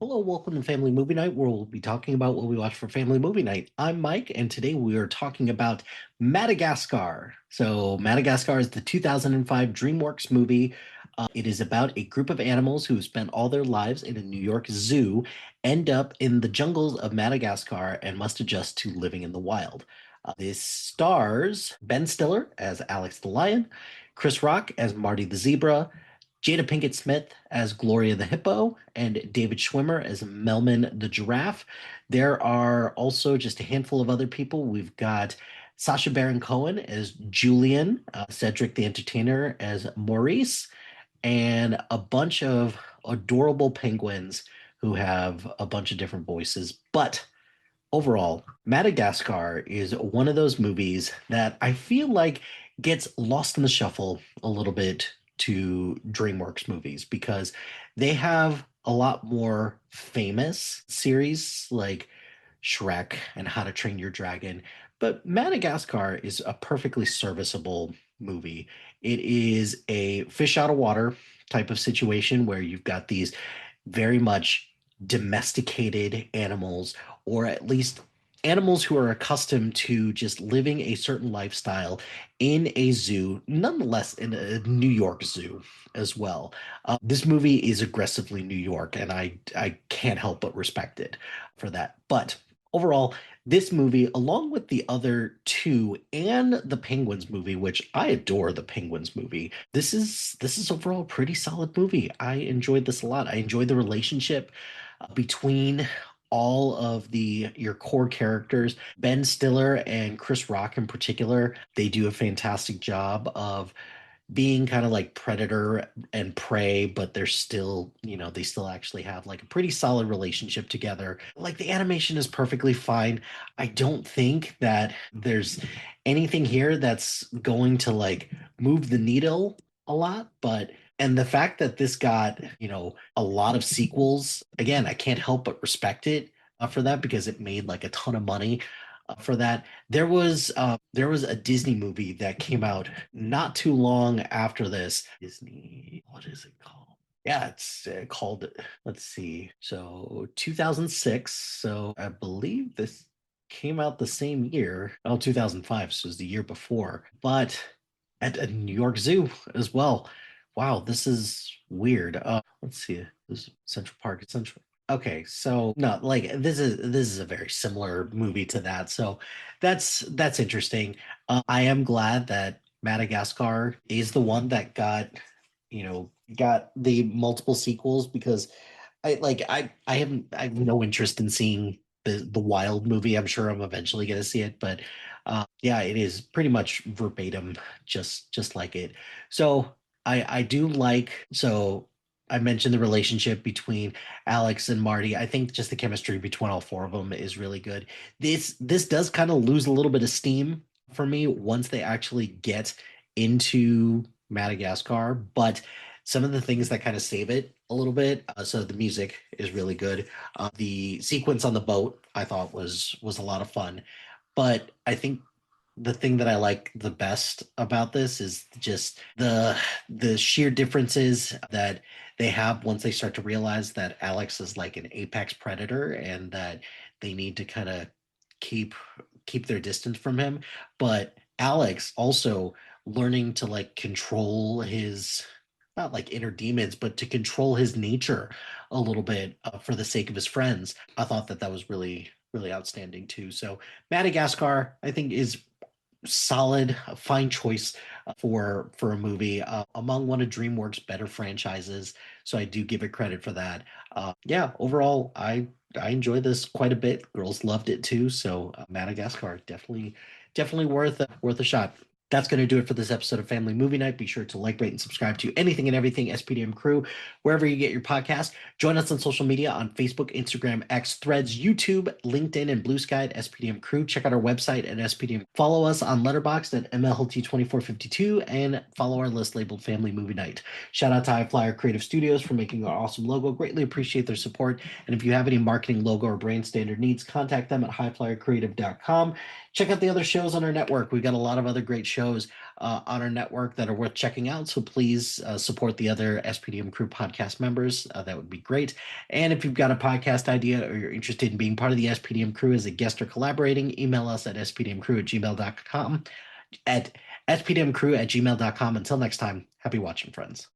Hello, welcome to Family Movie Night, where we'll be talking about what we watch for Family Movie Night. I'm Mike, and today we are talking about Madagascar. So, Madagascar is the 2005 DreamWorks movie. It is about a group of animals who have spent all their lives in a New York zoo, end up in the jungles of Madagascar, and must adjust to living in the wild. This stars Ben Stiller as Alex the lion, Chris Rock as Marty the zebra, Jada Pinkett Smith as Gloria the hippo, and David Schwimmer as Melman the giraffe. There are also just a handful of other people. We've got Sacha Baron Cohen as Julian, Cedric the Entertainer as Maurice, and a bunch of adorable penguins who have a bunch of different voices. But overall, Madagascar is one of those movies that I feel like gets lost in the shuffle a little bit to DreamWorks movies because they have a lot more famous series like Shrek and How to Train Your Dragon. But Madagascar is a perfectly serviceable movie. It is a fish out of water type of situation where you've got these very much domesticated animals, or at least animals who are accustomed to just living a certain lifestyle in a zoo, nonetheless in a New York zoo as well. This movie is aggressively New York, and I can't help but respect it for that. But overall, this movie, along with the other two and the Penguins movie, which I adore the Penguins movie, this is overall a pretty solid movie. I enjoyed this a lot. I enjoyed the relationship between all of the your core characters. Ben Stiller and Chris Rock in particular, they do a fantastic job of being kind of like predator and prey, but they're still, they still actually have like a pretty solid relationship together. Like the animation is perfectly fine. I don't think that there's anything here that's going to like move the needle a lot, but and the fact that this got, a lot of sequels, again, I can't help but respect it for that because it made like a ton of money for that. There was a Disney movie that came out not too long after this. Disney, what is it called? Yeah, it's called, let's see. So 2006. So I believe this came out the same year. Oh, 2005. So it was the year before, but at a New York Zoo as well. Wow, this is weird. Let's see. This is Central Park. It's Central. Okay, so no, like this is a very similar movie to that. So that's interesting. I am glad that Madagascar is the one that got the multiple sequels because I have no interest in seeing the Wild movie. I'm sure I'm eventually going to see it, but yeah, it is pretty much verbatim, just like it. So I do like so. I mentioned the relationship between Alex and Marty. I think just the chemistry between all four of them is really good. This does kind of lose a little bit of steam for me once they actually get into Madagascar, but some of the things that kind of save it a little bit. So the music is really good. The sequence on the boat I thought was a lot of fun, but I think the thing that I like the best about this is just the sheer differences that they have once they start to realize that Alex is like an apex predator and that they need to kind of keep keep their distance from him. But Alex also learning to like control his not like inner demons, but to control his nature a little bit for the sake of his friends. I thought that that was really outstanding too. So Madagascar, I think, is solid, a fine choice for a movie among one of DreamWorks' better franchises. So I do give it credit for that. Yeah, overall, I enjoyed this quite a bit. Girls loved it too. So Madagascar definitely worth a shot. That's going to do it for this episode of Family Movie Night. Be sure to like, rate, and subscribe to anything and everything SPDM Crew, wherever you get your podcast. Join us on social media on Facebook, Instagram, X, Threads, YouTube, LinkedIn, and Blue Sky at SPDM Crew. Check out our website at SPDM. Follow us on Letterboxd at MLT2452 and follow our list labeled Family Movie Night. Shout out to HiFlyer Creative Studios for making our awesome logo. Greatly appreciate their support. And if you have any marketing, logo, or brand standard needs, contact them at HiFlyerCreative.com. Check out the other shows on our network. We've got a lot of other great shows shows on our network that are worth checking out. So please support the other SPDM Crew podcast members. That would be great. And if you've got a podcast idea or you're interested in being part of the SPDM Crew as a guest or collaborating, email us at spdmcrew@gmail.com. At spdmcrew@gmail.com. Until next time, happy watching, friends.